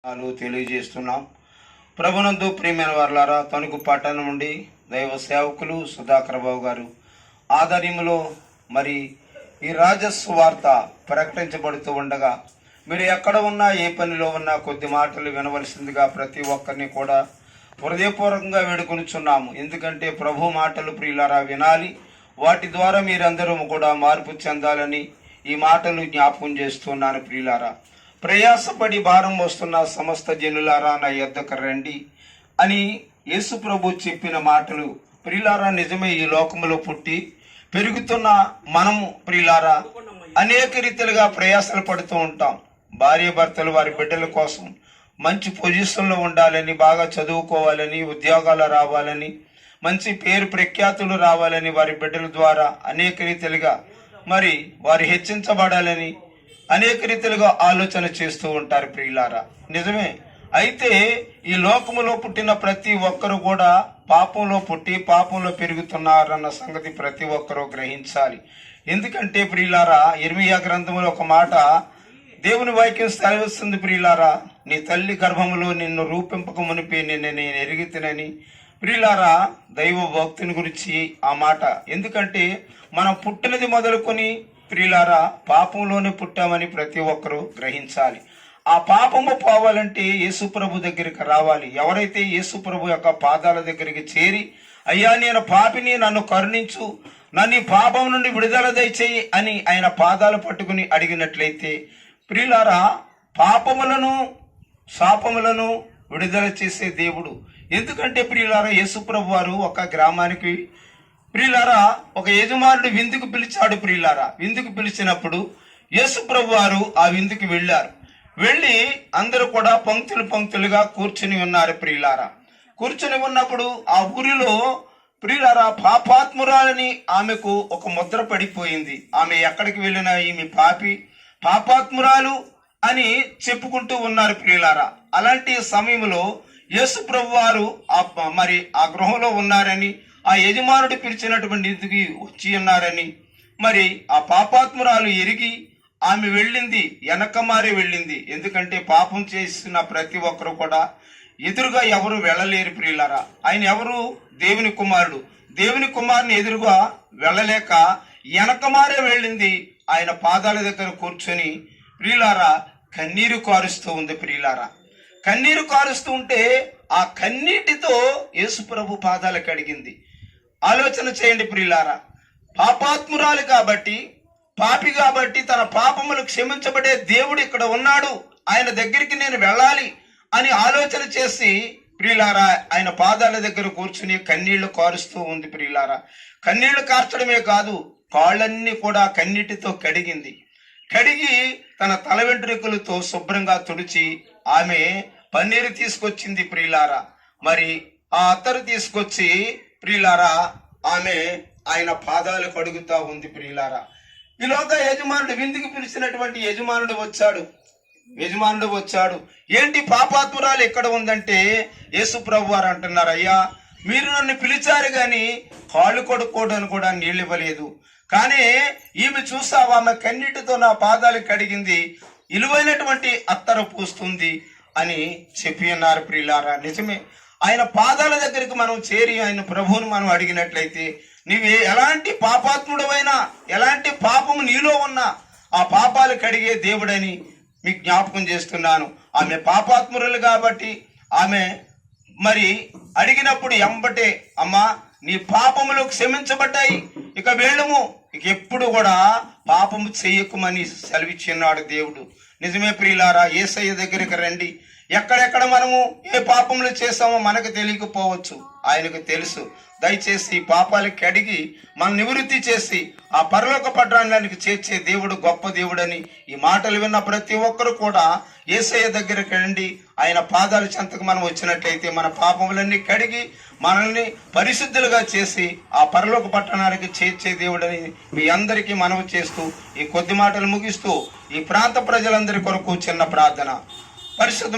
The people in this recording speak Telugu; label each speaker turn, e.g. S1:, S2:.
S1: తెలియజేస్తున్నాం. ప్రభునందు ప్రియమైన వారలారా, తణుకు పట్టణం నుండి దైవ సేవకులు సుధాకర్ బాబు గారు ఆధ్వర్యంలో మరి ఈ రాజస్వ వార్త ప్రకటించబడుతూ ఉండగా మీరు ఎక్కడ ఉన్నా, ఏ పనిలో ఉన్నా కొద్ది మాటలు వినవలసిందిగా ప్రతి ఒక్కరిని కూడా హృదయపూర్వకంగా వేడుకొనిచున్నాము. ఎందుకంటే ప్రభు మాటలు ప్రియులారా వినాలి, వాటి ద్వారా మీరందరూ కూడా మార్పు చెందాలని ఈ మాటలు జ్ఞాపకం చేస్తున్నాను. ప్రియులారా, ప్రయాసపడి భారం వస్తున్న సమస్త జనులారా నా యొద్దకు రండి అని యేసు ప్రభు చెప్పిన మాటలు ప్రియులారా నిజమే. ఈ లోకంలో పుట్టి పెరుగుతున్న మనము ప్రియులారా అనేక రీతిలుగా ప్రయాసలు పడుతూ ఉంటాం. భార్య భర్తలు వారి బిడ్డల కోసం మంచి పొజిషన్లో ఉండాలని, బాగా చదువుకోవాలని, ఉద్యోగాలు రావాలని, మంచి పేరు ప్రఖ్యాతులు రావాలని, వారి బిడ్డల ద్వారా అనేక రీతిలుగా మరి వారు హెచ్చించబడాలని అనేక రీతిలుగా ఆలోచన చేస్తూ ఉంటారు ప్రియులారా. నిజమే. అయితే ఈ లోకములో పుట్టిన ప్రతి ఒక్కరు కూడా పాపంలో పుట్టి పాపంలో పెరుగుతున్నారన్న సంగతి ప్రతి ఒక్కరూ గ్రహించాలి. ఎందుకంటే ప్రియులారా, ఇర్మీయా గ్రంథంలో ఒక మాట దేవుని వాక్యం సెలవిస్తుంది. ప్రియులారా, నీ తల్లి గర్భములో నిన్ను రూపింపక మునిపే నేను ఎరిగితేనని. ప్రియులారా, దైవ భక్తుని గురించి ఆ మాట. ఎందుకంటే మనం పుట్టినది మొదలుకొని ప్రియులారా పాపంలోనే పుట్టామని ప్రతి ఒక్కరూ గ్రహించాలి. ఆ పాపము పోవాలంటే యేసుప్రభు దగ్గరికి రావాలి. ఎవరైతే యేసుప్రభు యొక్క పాదాల దగ్గరికి చేరి, అయ్యా నేను పాపిని, నన్ను కరుణించు, నన్ను ఈ పాపం నుండి విడుదల దయచేయి అని ఆయన పాదాలు పట్టుకుని అడిగినట్లయితే ప్రియులారా పాపములను శాపములను విడుదల చేసే దేవుడు. ఎందుకంటే ప్రియులారా, యేసుప్రభు వారు ఒక గ్రామానికి ప్రియులారా ఒక యజమానుడు విందుకు పిలిచాడు. ప్రియులారా, విందుకు పిలిచినప్పుడు యేసుప్రభు వారు ఆ విందుకు వెళ్ళారు. వెళ్ళి అందరూ కూడా పంక్తులుగా కూర్చుని ఉన్నారు. ప్రియులారా, కూర్చుని ఉన్నప్పుడు ఆ ఊరిలో ప్రియులారా పాపాత్మురాలని ఆమెకు ఒక ముద్ర పడిపోయింది. ఆమె ఎక్కడికి వెళ్ళినా ఈమె పాపాత్మురాలు అని చెప్పుకుంటూ ఉన్నారు. ప్రియులారా, అలాంటి సమయంలో యేసుప్రభు వారు మరి ఆ గృహంలో ఉన్నారని, ఆ యజమానుడు పిలిచినటువంటి ఇంటికి వచ్చి ఉన్నారని మరి ఆ పాపాత్మురాలు ఎరిగి ఆమె వెళ్ళింది, వెనకమారి వెళ్ళింది. ఎందుకంటే పాపం చేసిన ప్రతి ఒక్కరు కూడా ఎదురుగా ఎవరు వెళ్ళలేరు ప్రియులారా. ఆయన ఎవరు? దేవుని కుమారుడు. దేవుని కుమారుని ఎదురుగా వెళ్ళలేక వెనకమారే వెళ్ళింది. ఆయన పాదాల దగ్గర కూర్చొని ప్రియులారా కన్నీరు కారుస్తూ ఉంది. ప్రియులారా, కన్నీరు కారుస్తూ ఉంటే ఆ కన్నీటితో యేసుప్రభు పాదాలు కడిగింది. ఆలోచన చేయండి ప్రియులారా, పాపాత్మురాలు కాబట్టి, పాపి కాబట్టి తన పాపములు క్షమించబడే దేవుడు ఇక్కడ ఉన్నాడు, ఆయన దగ్గరికి నేను వెళ్ళాలి అని ఆలోచన చేసి ప్రియులారా ఆయన పాదాల దగ్గర కూర్చుని కన్నీళ్లు కారుస్తూ ఉంది. ప్రియులారా, కన్నీళ్లు కార్చడమే కాదు, కాళ్ళన్నీ కూడా కన్నీటితో కడిగింది. కడిగి తన తల వెంట్రుకలతో శుభ్రంగా తుడిచి ఆమె పన్నీరు తీసుకొచ్చింది. ప్రియులారా, మరి ఆ అత్తరు తీసుకొచ్చి ప్రియులారా ఆమె ఆయన పాదాలు కడుగుతా ఉంది. ప్రియులారా, ఈలోగా యజమానుడు, విందుకు పిలిచినటువంటి యజమానుడు వచ్చాడు. ఏంటి పాపాత్మురాలు ఎక్కడ ఉందంటే యేసుప్రభు వారు అంటున్నారు, అయ్యా మీరు నన్ను పిలిచారు గాని కాళ్ళు కొడుక్కోవడానికి కూడా నీళ్ళు ఇవ్వలేదు, కానీ ఈమె చూసావా, ఆమె కన్నీటితో నా పాదాలు కడిగింది, ఇలువైనటువంటి అత్తరు పూస్తుంది అని చెప్పి ఉన్నారు. ప్రియులారా, నిజమే. ఆయన పాదాల దగ్గరికి మనం చేరి ఆయన ప్రభువును మనం అడిగినట్లయితే నీవే ఎలాంటి పాపాత్ముడవైనా, ఎలాంటి పాపము నీలో ఉన్నా ఆ పాపాలు కడిగే దేవుడని మీకు జ్ఞాపకం చేస్తున్నాను. ఆమె పాపాత్మురులు కాబట్టి ఆమె మరి అడిగినప్పుడు ఎంబటే అమ్మా నీ పాపములు క్షమించబడ్డాయి, ఇక వెళ్ళము, ఇక ఎప్పుడు కూడా పాపము చెయ్యకుమని సెలవిచ్చిన్నాడు దేవుడు. నిజమే ప్రియులారా, యేసయ్య దగ్గరికి రండి. ఎక్కడెక్కడ మనము ఏ పాపములు చేసామో మనకు తెలియకపోవచ్చు, ఆయనకు తెలుసు. దయచేసి పాపాలు కడిగి మన నివృత్తి చేసి ఆ పరలోక పట్టణానికి చేర్చే దేవుడు గొప్ప దేవుడని ఈ మాటలు విన్న ప్రతి ఒక్కరు కూడా యేసయ్య దగ్గరికి రండి. ఆయన పాదాల చెంతకు మనం వచ్చినట్లయితే మన పాపములన్నీ కడిగి మనల్ని పరిశుద్ధులుగా చేసి ఆ పరలోక పట్టణానికి చేర్చే దేవుడని మీ అందరికీ మనవి చేస్తూ ఈ కొద్ది మాటలు ముగిస్తూ ఈ ప్రాంత ప్రజలందరి కొరకు చిన్న ప్రార్థన. పరిశుద్ధ